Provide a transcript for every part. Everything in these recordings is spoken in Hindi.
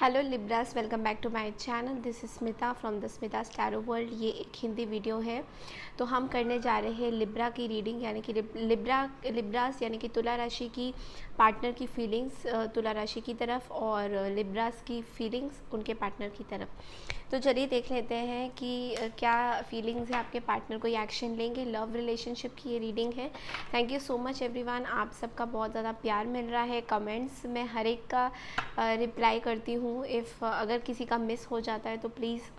Hello Libras, welcome back to my channel. This is Smita from the Smita tarot world. ये एक हिंदी वीडियो है। तो हम करने जा रहे हैं लिब्रा की रीडिंग, यानी कि लिब्रास यानी कि तुला राशि की पार्टनर की फीलिंग्स तुला राशि की तरफ, और लिब्रास की फीलिंग्स उनके पार्टनर की तरफ। तो चलिए देख लेते हैं कि क्या फीलिंग्स है, आपके पार्टनर कोई एक्शन लेंगे। लव रिलेशनशिप की ये रीडिंग है। Thank you so much everyone, आप सबका बहुत ज़्यादा प्यार मिल रहा है। कमेंट्स में हर एक का रिप्लाई करती हूँ। इफ़ अगर किसी का मिस हो जाता है तो प्लीज़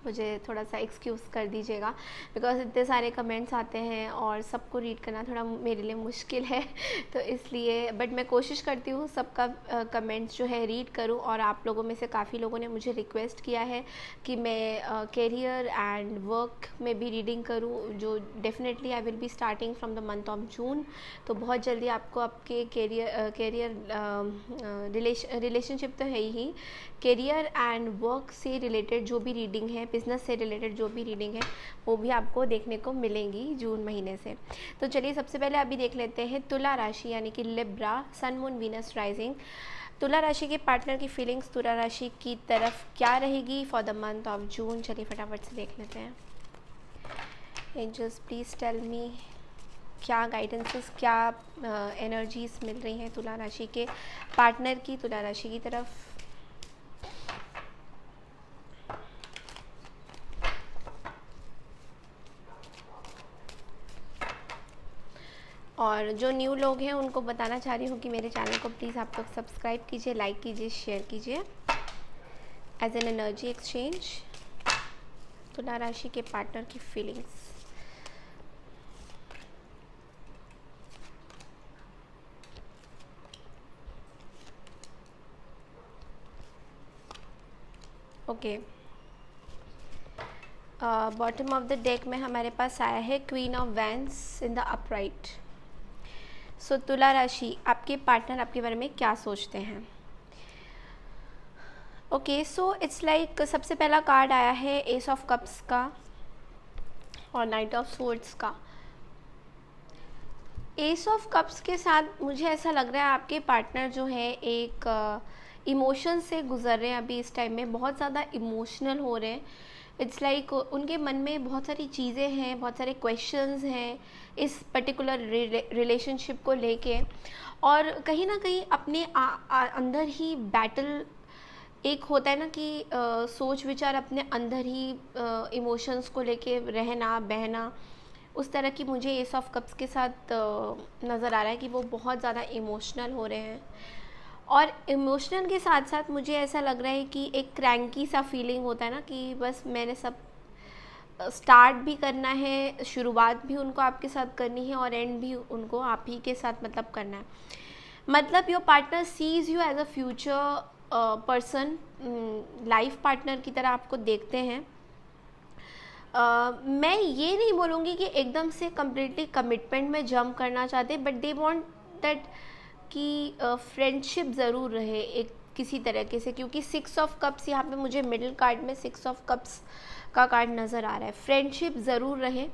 मुझे थोड़ा सा एक्सक्यूज़ कर दीजिएगा, बिकॉज़ इतने सारे कमेंट्स आते हैं और सबको रीड करना थोड़ा मेरे लिए मुश्किल है। तो इसलिए बट मैं कोशिश करती हूँ सबका कमेंट्स जो है रीड करूँ। और आप लोगों में से काफ़ी लोगों ने मुझे रिक्वेस्ट किया है कि मैं करियर एंड वर्क में भी रीडिंग करूँ, जो definitely I will be starting from the month of जून। तो बहुत जल्दी आपको आपके करियर रिलेशनशिप तो है ही, करियर एंड वर्क से रिलेटेड जो भी रीडिंग है, बिज़नेस से रिलेटेड जो भी रीडिंग है, वो भी आपको देखने को मिलेंगी जून महीने से। तो चलिए सबसे पहले अभी देख लेते हैं तुला राशि यानी कि Libra, sun moon Venus rising. तुला राशि के पार्टनर की फीलिंग्स तुला राशि की तरफ क्या रहेगी फॉर द मंथ ऑफ जून। चलिए फटाफट से देख लेते हैं। एंजल्स प्लीज़ टेल मी क्या गाइडेंसेस, क्या एनर्जीज मिल रही हैं तुला राशि के पार्टनर की तुला राशि की तरफ। और जो न्यू लोग हैं उनको बताना चाह रही हूँ कि मेरे चैनल को प्लीज़ आप लोग सब्सक्राइब कीजिए, लाइक कीजिए, शेयर कीजिए एज एन एनर्जी एक्सचेंज। तुला राशि के पार्टनर की feelings. Okay, bottom of the deck में हमारे पास आया है queen of wands in the upright. So तुला राशि, आपके पार्टनर आपके बारे में क्या सोचते हैं। ओके, सो इट्स लाइक सबसे पहला कार्ड आया है एस ऑफ कप्स का और नाइट ऑफ सोर्ड्स का। एस ऑफ कप्स के साथ मुझे ऐसा लग रहा है आपके पार्टनर जो है एक इमोशन से गुजर रहे हैं अभी इस टाइम में, बहुत ज़्यादा इमोशनल हो रहे हैं। इट्स लाइक उनके मन में बहुत सारी चीज़ें हैं, बहुत सारे क्वेश्चंस हैं इस पर्टिकुलर रिलेशनशिप को लेके, और कहीं ना कहीं अपने अंदर ही बैटल एक होता है ना कि सोच विचार अपने अंदर ही, इमोशंस को लेके रहना बहना, उस तरह की मुझे एस ऑफ कप्स के साथ नज़र आ रहा है कि वो बहुत ज़्यादा इमोशनल हो रहे हैं। और इमोशनल के साथ साथ मुझे ऐसा लग रहा है कि एक क्रैंकी सा फीलिंग होता है ना कि बस मैंने सब स्टार्ट भी करना है, शुरुआत भी उनको आपके साथ करनी है और एंड भी उनको आप ही के साथ मतलब करना है। मतलब your partner sees you as a future person, life partner की तरह आपको देखते हैं। मैं ये नहीं बोलूँगी कि एकदम से कम्प्लीटली कमिटमेंट में जंप करना चाहते, बट दे वांट दैट कि फ्रेंडशिप ज़रूर रहे एक किसी तरीके से, क्योंकि 6 ऑफ कप्स यहाँ पे मुझे मिडिल कार्ड में 6 ऑफ कप्स का कार्ड नज़र आ रहा है। फ्रेंडशिप ज़रूर रहे,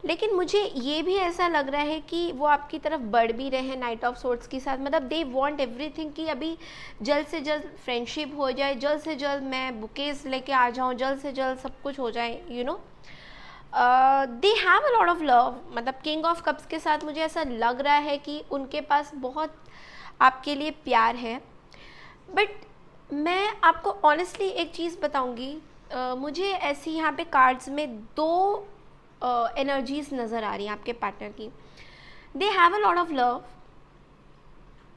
लेकिन मुझे ये भी ऐसा लग रहा है कि वो आपकी तरफ बढ़ भी रहे हैं नाइट ऑफ सोर्ड्स के साथ। मतलब दे वांट एवरीथिंग कि अभी जल्द से जल्द फ्रेंडशिप हो जाए, जल्द से जल्द मैं बुकेज लेके आ जाऊँ, जल्द से जल्द सब कुछ हो जाए, you know. They have a lot of love. मतलब किंग ऑफ कप्स के साथ मुझे ऐसा लग रहा है कि उनके पास बहुत आपके लिए प्यार है। बट मैं आपको ऑनेस्टली एक चीज़ बताऊंगी, मुझे ऐसी यहाँ पे कार्ड्स में दो एनर्जीज नज़र आ रही हैं आपके पार्टनर की। They have a lot of love,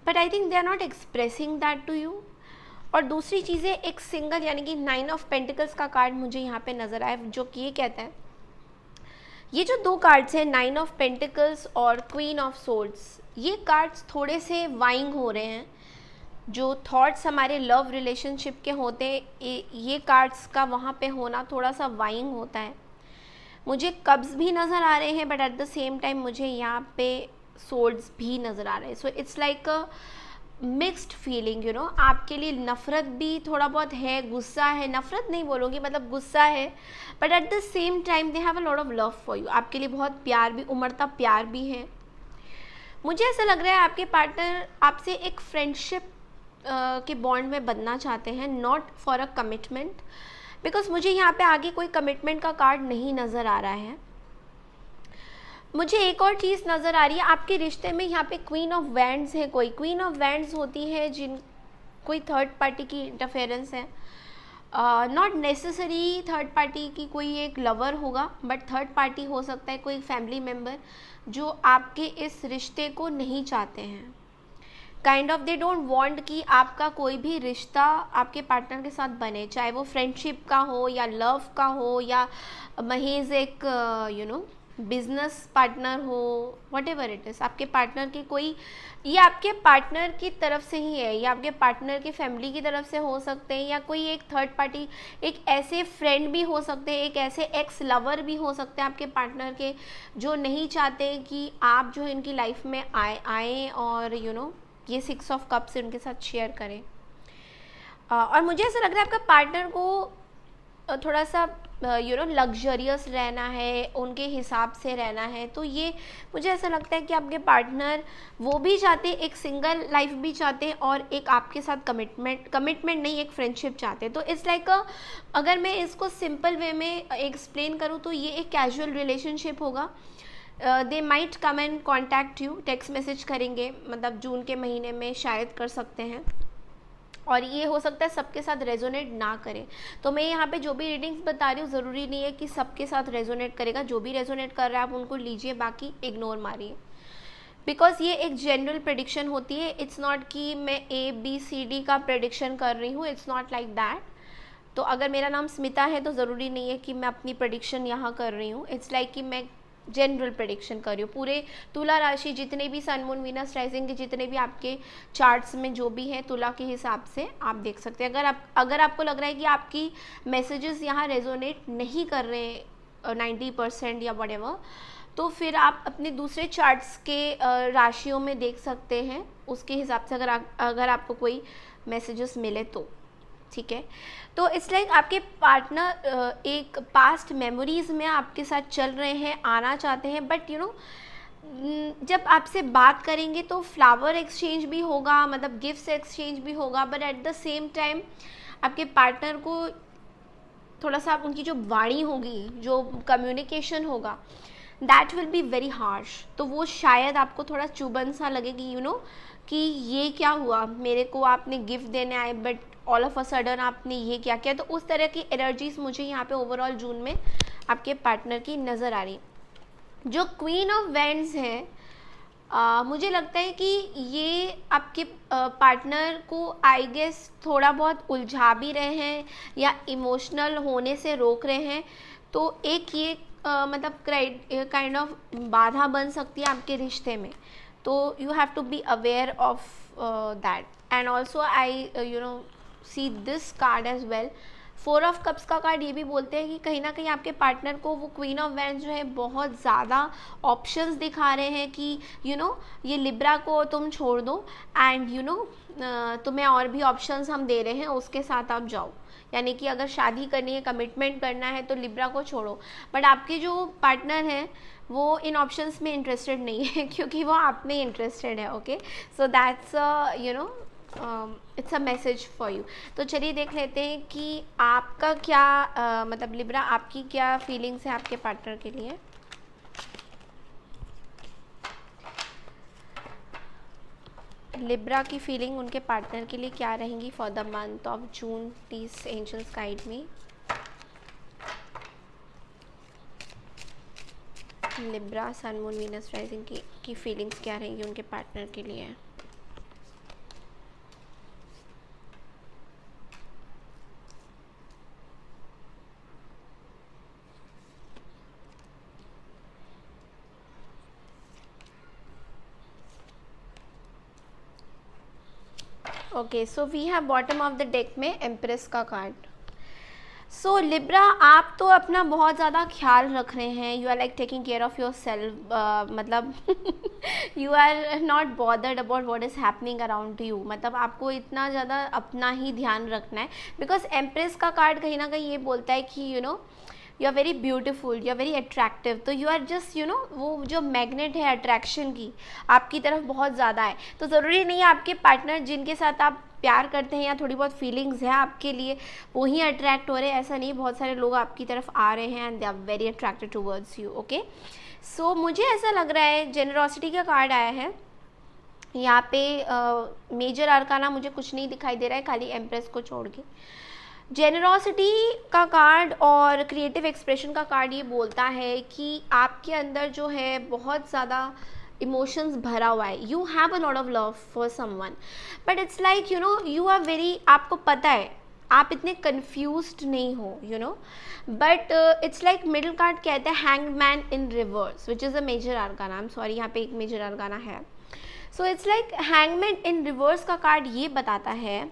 but I think they are not expressing that to you. और दूसरी चीज़ें एक सिंगल यानी कि 9 ऑफ पेंटिकल्स का कार्ड मुझे यहाँ पे नज़र आया, जो कि ये कहता है, ये जो दो कार्ड्स हैं 9 ऑफ पेंटिकल्स और क्वीन ऑफ सोर्ड्स, ये कार्ड्स थोड़े से वाइंग हो रहे हैं। जो थॉट्स हमारे लव रिलेशनशिप के होते हैं, ये कार्ड्स का वहाँ पे होना थोड़ा सा वाइंग होता है। मुझे कब्स भी नज़र आ रहे हैं, but at the same time मुझे यहाँ पे सोर्ड्स भी नज़र आ रहे हैं। सो it's like a mixed feeling, you know. आपके लिए नफ़रत भी थोड़ा बहुत है, गुस्सा है, नफ़रत नहीं बोलूँगी, मतलब गुस्सा है, but at the same time they have a lot of love for you. आपके लिए बहुत प्यार भी, उमड़ता प्यार भी है। मुझे ऐसा लग रहा है आपके पार्टनर आपसे एक फ्रेंडशिप के बॉन्ड में बंधना चाहते हैं, not for a commitment, because मुझे यहाँ पे आगे कोई कमिटमेंट का कार्ड नहीं नज़र आ रहा है। मुझे एक और चीज़ नज़र आ रही है आपके रिश्ते में, यहाँ पे क्वीन ऑफ वैंड्स है। कोई क्वीन ऑफ वैंड्स होती है जिन कोई थर्ड पार्टी की इंटरफेरेंस है, नॉट नेसेसरी थर्ड पार्टी की कोई एक लवर होगा, बट थर्ड पार्टी हो सकता है कोई फैमिली मेम्बर जो आपके इस रिश्ते को नहीं चाहते हैं। Kind of they don't want कि आपका कोई भी रिश्ता आपके पार्टनर के साथ बने, चाहे वो फ्रेंडशिप का हो या लव का हो या महज एक बिजनेस पार्टनर हो, वट एवर इट इज़। आपके पार्टनर की कोई, ये आपके पार्टनर की तरफ से ही है या आपके पार्टनर की फैमिली की तरफ से हो सकते हैं, या कोई एक थर्ड पार्टी, एक ऐसे फ्रेंड भी हो सकते हैं, एक ऐसे एक्स लवर भी हो सकते हैं आपके पार्टनर के, जो नहीं चाहते कि आप जो इनकी लाइफ में आए और ये 6 ऑफ कप्स उनके साथ शेयर करें। और मुझे ऐसा लग रहा है आपका पार्टनर को थोड़ा सा लग्जरियस रहना है, उनके हिसाब से रहना है। तो ये मुझे ऐसा लगता है कि आपके पार्टनर वो भी चाहते, एक सिंगल लाइफ भी चाहते और एक आपके साथ कमिटमेंट नहीं, एक फ्रेंडशिप चाहते। तो इट्स लाइक अगर मैं इसको सिंपल वे में एक्सप्लेन करूँ तो ये एक कैजुअल रिलेशनशिप होगा। They might come and contact you, text message करेंगे, मतलब जून के महीने में शायद कर सकते हैं, और ये हो सकता है सबके साथ रेजोनेट ना करे। तो मैं यहाँ पे जो भी रीडिंग्स बता रही हूँ ज़रूरी नहीं है कि सबके साथ रेजोनेट करेगा, जो भी रेजोनेट कर रहा है आप उनको लीजिए, बाकी इग्नोर मारिए, बिकॉज ये एक जनरल प्रेडिक्शन होती है। इट्स नॉट कि मैं ABCD का प्रेडिक्शन कर रही हूँ, इट्स नॉट लाइक दैट। तो अगर मेरा नाम स्मिता है तो ज़रूरी नहीं है कि मैं अपनी प्रेडिक्शन यहाँ कर रही हूँ, इट्स लाइक कि मैं जनरल प्रेडिक्शन कर रही हूँ। पूरे तुला राशि जितने भी सन मून वीनस राइजिंग के जितने भी आपके चार्ट्स में जो भी है तुला के हिसाब से आप देख सकते हैं। अगर आपको लग रहा है कि आपकी मैसेजेस यहाँ रेजोनेट नहीं कर रहे 90% या व्हाटएवर, तो फिर आप अपने दूसरे चार्ट्स के राशियों में देख सकते हैं, उसके हिसाब से अगर आपको कोई मैसेजेस मिले तो ठीक है। तो इट्स लाइक आपके पार्टनर एक पास्ट मेमोरीज में आपके साथ चल रहे हैं, आना चाहते हैं, बट जब आपसे बात करेंगे तो फ्लावर एक्सचेंज भी होगा, मतलब गिफ्ट्स एक्सचेंज भी होगा, but at the same time आपके पार्टनर को थोड़ा सा उनकी जो वाणी होगी, जो कम्युनिकेशन होगा, that will be very harsh. तो वो शायद आपको थोड़ा चुभन सा लगे कि कि ये क्या हुआ, मेरे को आपने गिफ्ट देने आए but all of a sudden आपने ये क्या किया। तो उस तरह की एनर्जीज मुझे यहाँ पे ओवरऑल जून में आपके पार्टनर की नज़र आ रही। जो क्वीन ऑफ वैंड्स है, मुझे लगता है कि ये आपके पार्टनर को आई गेस थोड़ा बहुत उलझा भी रहे हैं या इमोशनल होने से रोक रहे हैं। तो एक ये मतलब काइंड ऑफ बाधा बन सकती है आपके रिश्ते में। तो you have to be aware of that. And also I see this card as well. 4 of cups का कार्ड ये भी बोलते हैं कि कहीं ना कहीं आपके पार्टनर को वो क्वीन ऑफ वैंड्स जो है बहुत ज़्यादा ऑप्शंस दिखा रहे हैं कि ये लिब्रा को तुम छोड़ दो एंड तुम्हें और भी ऑप्शंस हम दे रहे हैं, उसके साथ आप जाओ। यानी कि अगर शादी करनी है, कमिटमेंट करना है तो लिब्रा को छोड़ो। बट आपके जो पार्टनर हैं वो इन ऑप्शंस में इंटरेस्टेड नहीं है क्योंकि वो आप में इंटरेस्टेड है। Okay, so that's it's a message for you. तो चलिए देख लेते हैं कि आपका क्या मतलब लिब्रा, आपकी क्या फीलिंग्स है आपके पार्टनर के लिए। लिब्रा की फीलिंग उनके पार्टनर के लिए क्या रहेंगी for the month of June. Please angels guide me. Libra sun moon Venus rising की फीलिंग्स क्या रहेंगी उनके पार्टनर के लिए। Okay, so we have bottom of the deck में एम्प्रेस का कार्ड। सो लिब्रा, आप तो अपना बहुत ज़्यादा ख्याल रख रहे हैं। You are like taking care of your self, मतलब you are not bothered about what is happening around you. मतलब आपको इतना ज़्यादा अपना ही ध्यान रखना है, बिकॉज एम्प्रेस का कार्ड कहीं ना कहीं ये बोलता है कि you are very beautiful, you are very attractive, तो you are just you know वो जो मैग्नेट है अट्रैक्शन की आपकी तरफ बहुत ज़्यादा है। तो ज़रूरी नहीं है आपके पार्टनर जिनके साथ आप प्यार करते हैं या थोड़ी बहुत फीलिंग्स हैं आपके लिए वो ही अट्रैक्ट हो रहे हैं, ऐसा नहीं, बहुत सारे लोग आपकी तरफ आ रहे हैं and they are very attracted towards you. Okay, so मुझे ऐसा लग रहा है जेनरॉसिटी का कार्ड आया है यहाँ पे। मेजर आर्काना मुझे कुछ नहीं दिखाई दे रहा है, खाली एम्प्रेस को छोड़ के। जेनरॉसिटी का कार्ड और क्रिएटिव एक्सप्रेशन का कार्ड ये बोलता है कि आपके अंदर जो है बहुत ज़्यादा इमोशंस भरा हुआ है। You have a lot of love for someone but it's like you know you are very, आपको पता है आप इतने कन्फ्यूज्ड नहीं हो you know, but it's like middle card कहते हैं hanged man in reverse which is a major arcana. I am sorry, यहाँ पे एक मेजर आर्काना है। So it's like hangman in reverse का कार्ड ये बताता है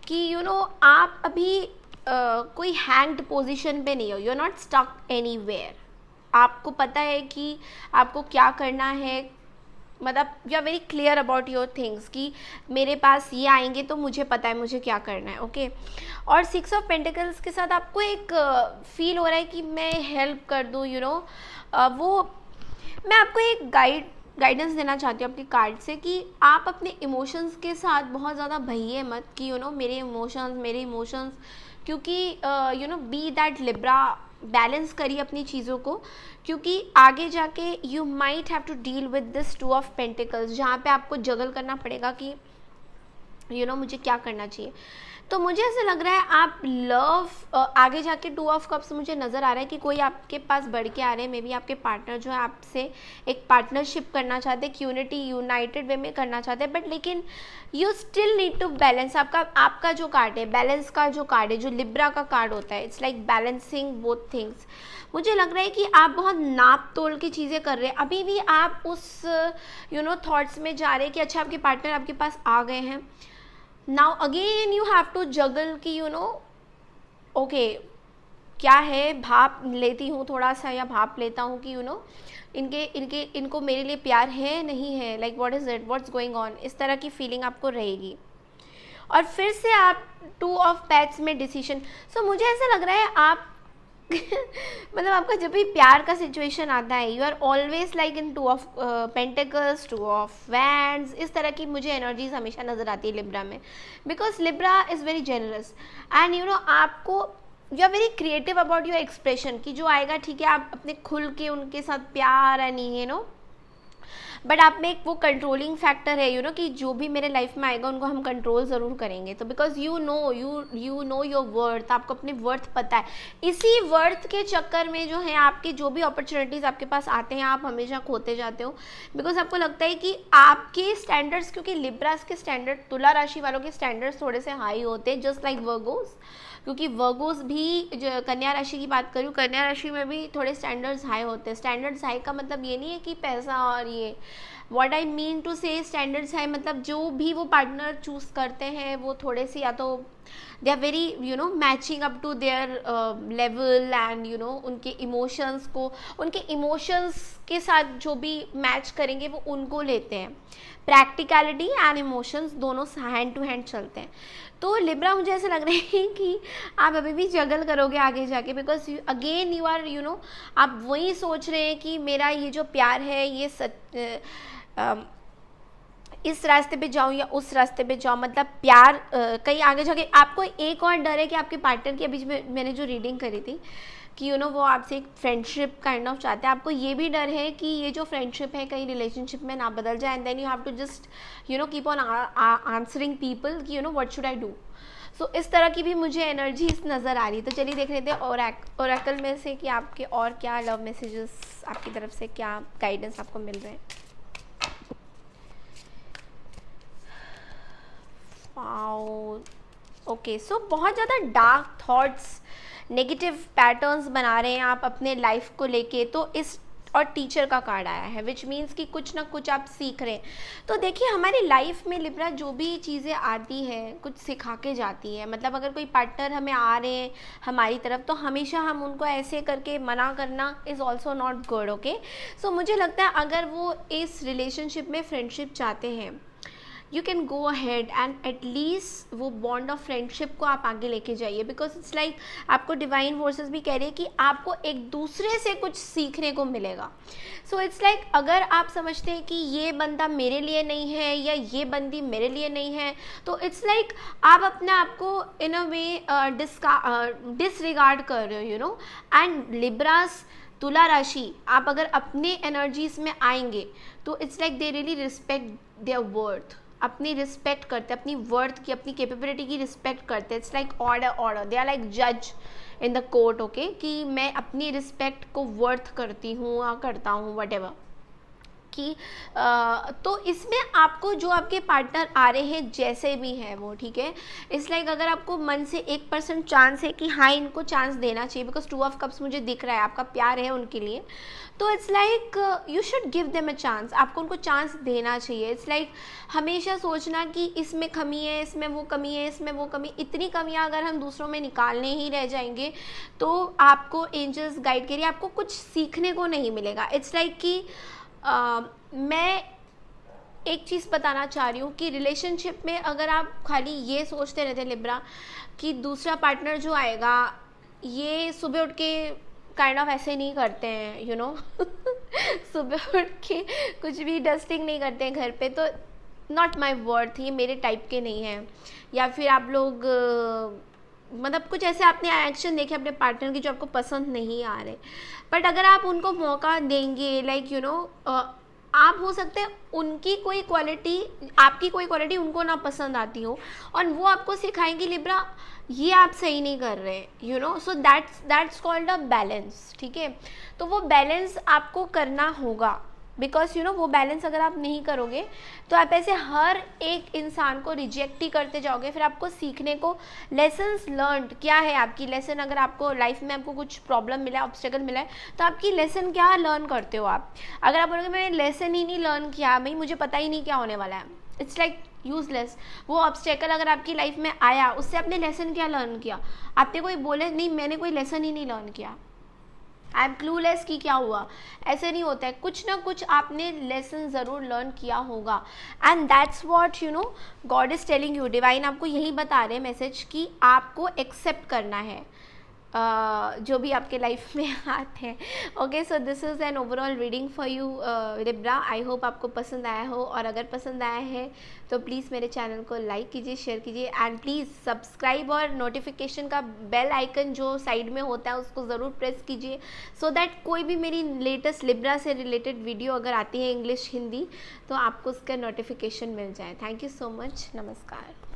कि यू नो आप अभी कोई हैंग्ड पोजीशन पे नहीं हो, you are not stuck anywhere. आपको पता है कि आपको क्या करना है, मतलब you are very clear about your things कि मेरे पास ये आएंगे तो मुझे पता है मुझे क्या करना है। ओके, और 6 ऑफ पेंटिकल्स के साथ आपको एक फील हो रहा है कि मैं हेल्प कर दूँ यू नो, वो मैं आपको एक गाइडेंस देना चाहती हूँ आपके कार्ड से कि आप अपने इमोशंस के साथ बहुत ज़्यादा भइए मत कि यू नो मेरे इमोशंस, क्योंकि you know be that Libra, balance करिए अपनी चीज़ों को, क्योंकि आगे जाके you might have to deal with this 2 of pentacles जहाँ पे आपको जगल करना पड़ेगा कि यू नो मुझे क्या करना चाहिए। तो मुझे ऐसा लग रहा है आप लव आगे जाके 2 ऑफ कप्स मुझे नज़र आ रहा है कि कोई आपके पास बढ़ के आ रहे हैं, मे बी आपके पार्टनर जो है आपसे एक पार्टनरशिप करना चाहते हैं, यूनिटी यूनाइटेड वे में करना चाहते हैं, बट लेकिन you still need to balance. आपका जो कार्ड है, बैलेंस का जो कार्ड है, जो लिब्रा का कार्ड होता है, it's like balancing both things. मुझे लग रहा है कि आप बहुत नाप तोल की चीज़ें कर रहे हैं, अभी भी आप उस यू नो थॉट्स में जा रहे हैं कि अच्छा आपके पार्टनर आपके पास आ गए हैं, now again you have to juggle कि यू नो ओके क्या है, भाप लेती हूँ थोड़ा सा या भाप लेता हूँ कि यू नो इनको मेरे लिए प्यार है नहीं है, like what is it, what's going on, इस तरह की फीलिंग आपको रहेगी। और फिर से आप 2 ऑफ पैड्स में डिसीजन। सो मुझे ऐसा लग रहा है आप मतलब आपका जब भी प्यार का सिचुएशन आता है you are always like in 2 of pentacles, 2 of wands, इस तरह की मुझे एनर्जीज हमेशा नज़र आती है लिब्रा में, because Libra is very generous and you know आपको you are very creative about your expression कि जो आएगा ठीक है आप अपने खुल के उनके साथ प्यार एंड यू नो, बट आप में एक वो कंट्रोलिंग फैक्टर है यू नो कि जो भी मेरे लाइफ में आएगा उनको हम कंट्रोल ज़रूर करेंगे। तो because you know your worth, आपको अपने वर्थ पता है, इसी वर्थ के चक्कर में जो है आपके जो भी अपॉर्चुनिटीज़ आपके पास आते हैं आप हमेशा खोते जाते हो, बिकॉज आपको लगता है कि आपके स्टैंडर्ड्स, क्योंकि लिब्रास के स्टैंडर्ड, तुला राशि वालों के स्टैंडर्ड्स थोड़े से हाई होते हैं जस्ट लाइक वर्गोस, क्योंकि वर्गोस भी जो कन्या राशि की बात करूँ, कन्या राशि में भी थोड़े स्टैंडर्ड्स हाई होते हैं। स्टैंडर्ड्स हाई का मतलब ये नहीं है कि पैसा और ये, व्हाट आई मीन टू से स्टैंडर्ड्स हाई मतलब जो भी वो पार्टनर चूज़ करते हैं वो थोड़े से या तो they are very you know matching up to their level and you know उनके इमोशंस को, उनके इमोशंस के साथ जो भी मैच करेंगे वो उनको लेते हैं। प्रैक्टिकलिटी एंड इमोशंस दोनों हैंड टू हैंड चलते हैं। तो लिब्रा मुझे ऐसा लग रहा है कि आप अभी भी जगल करोगे आगे जाके, because again you are you know आप वही सोच रहे हैं कि मेरा ये जो प्यार है ये इस रास्ते पे जाऊँ या उस रास्ते पे जाऊँ, मतलब प्यार कहीं आगे जाके आपको एक और डर है कि आपके पार्टनर की, अभी मैंने जो रीडिंग करी थी कि यू नो वो आपसे एक फ्रेंडशिप काइंड ऑफ चाहते हैं, आपको ये भी डर है कि ये जो फ्रेंडशिप है कहीं रिलेशनशिप में ना बदल जाए and then you have to just you know keep on answering people कि you know what should I do. So इस तरह की भी मुझे एनर्जीज नज़र आ रही। तो चलिए देख लेते हैं ओरेकल में से कि आपके और क्या लव मैसेजेस आपकी तरफ से क्या गाइडेंस आपको मिल रहे हैं। ओके, सो बहुत ज़्यादा डार्क थॉट्स, नेगेटिव पैटर्न्स बना रहे हैं आप अपने लाइफ को लेके, तो इस और टीचर का कार्ड आया है विच मीन्स कि कुछ ना कुछ आप सीख रहे हैं। तो देखिए हमारी लाइफ में लिब्रा जो भी चीज़ें आती है कुछ सिखा के जाती है, मतलब अगर कोई पार्टनर हमें आ रहे हैं हमारी तरफ तो हमेशा हम उनको ऐसे करके मना करना is also not good. Okay, so मुझे लगता है अगर वो इस रिलेशनशिप में फ्रेंडशिप चाहते हैं you can go ahead and at least वो बॉन्ड ऑफ फ्रेंडशिप को आप आगे लेके जाइए, बिकॉज इट्स लाइक आपको डिवाइन फोर्सेस भी कह रही है कि आपको एक दूसरे से कुछ सीखने को मिलेगा. सो इट्स लाइक अगर आप समझते हैं कि ये बंदा मेरे लिए नहीं है या ये बंदी मेरे लिए नहीं है, तो इट्स लाइक आप अपने आप को इन अ वे डिसरिगार्ड कर रहे हो, यू नो. एंड लिब्रास, तुला राशि, आप अगर अपने एनर्जीज में आएंगे तो it's like they really respect their worth, अपनी रिस्पेक्ट करते, अपनी वर्थ की, अपनी कैपेबिलिटी की रिस्पेक्ट करते. It's like order, they are like जज इन द कोर्ट, ओके, कि मैं अपनी रिस्पेक्ट को वर्थ करती हूँ या करता हूँ, वट एवर कि तो इसमें आपको जो आपके पार्टनर आ रहे हैं जैसे भी हैं वो, ठीक है, इस लाइक अगर आपको मन से 1% चांस है कि हाँ इनको चांस देना चाहिए, बिकॉज 2 ऑफ कप्स मुझे दिख रहा है, आपका प्यार है उनके लिए, तो it's like you should give them a chance, आपको उनको चांस देना चाहिए. इट्स लाइक हमेशा सोचना कि इसमें कमी है, इसमें वो कमी है, इसमें वो कमी, इतनी कमियां अगर हम दूसरों में निकालने ही रह जाएंगे तो आपको एंजल्स गाइड करिए, आपको कुछ सीखने को नहीं मिलेगा. इट्स लाइक कि मैं एक चीज़ बताना चाह रही हूँ कि रिलेशनशिप में अगर आप खाली ये सोचते रहते लिब्रा कि दूसरा पार्टनर जो आएगा ये सुबह उठ के काइंड ऑफ ऐसे नहीं करते हैं, यू नो सुबह उठ के कुछ भी डस्टिंग नहीं करते हैं घर पे, तो नॉट माई वर्थ, ये मेरे टाइप के नहीं हैं. या फिर आप लोग मतलब कुछ ऐसे आपने एक्शन देखे अपने पार्टनर की जो आपको पसंद नहीं आ रहे, बट अगर आप उनको मौका देंगे, लाइक यू नो, आप हो सकते हैं उनकी कोई क्वालिटी, आपकी कोई क्वालिटी उनको ना पसंद आती हो और वो आपको सिखाएंगे लिब्रा ये आप सही नहीं कर रहे, you know. So that's called a balance, ठीक है. तो वो बैलेंस आपको करना होगा, बिकॉज यू नो वो बैलेंस अगर आप नहीं करोगे तो आप ऐसे हर एक इंसान को रिजेक्ट ही करते जाओगे. फिर आपको सीखने को, लेसन्स लर्नड क्या है आपकी लेसन, अगर आपको लाइफ में आपको कुछ प्रॉब्लम मिला है, ऑब्स्टेकल मिला है, तो आपकी लेसन क्या लर्न करते हो आप. अगर आप बोलोगे मैंने लेसन ही नहीं लर्न किया, भाई मुझे पता ही नहीं क्या होने वाला है, इट्स लाइक यूजलेस. वो ऑब्स्टेकल अगर आपकी लाइफ में आया उससे आपने लेसन क्या लर्न किया. आपने कोई बोले नहीं मैंने कोई लेसन ही नहीं लर्न किया, आई एम क्लूलेस कि क्या हुआ, ऐसे नहीं होता है. कुछ ना कुछ आपने लेसन ज़रूर लर्न किया होगा. And that's what you know God is telling you, divine आपको यही बता रहे हैं मैसेज कि आपको एक्सेप्ट करना है जो भी आपके लाइफ में आते हैं. Okay, so this is an overall reading for you Libra. I hope आपको पसंद आया हो, और अगर पसंद आया है तो प्लीज़ मेरे चैनल को लाइक कीजिए, शेयर कीजिए, एंड प्लीज़ सब्सक्राइब और नोटिफिकेशन का बेल आइकन जो साइड में होता है उसको ज़रूर प्रेस कीजिए, सो दैट कोई भी मेरी लेटेस्ट लिब्रा से रिलेटेड वीडियो अगर आती है इंग्लिश हिंदी तो आपको उसका नोटिफिकेशन मिल जाए. Thank you so much. नमस्कार.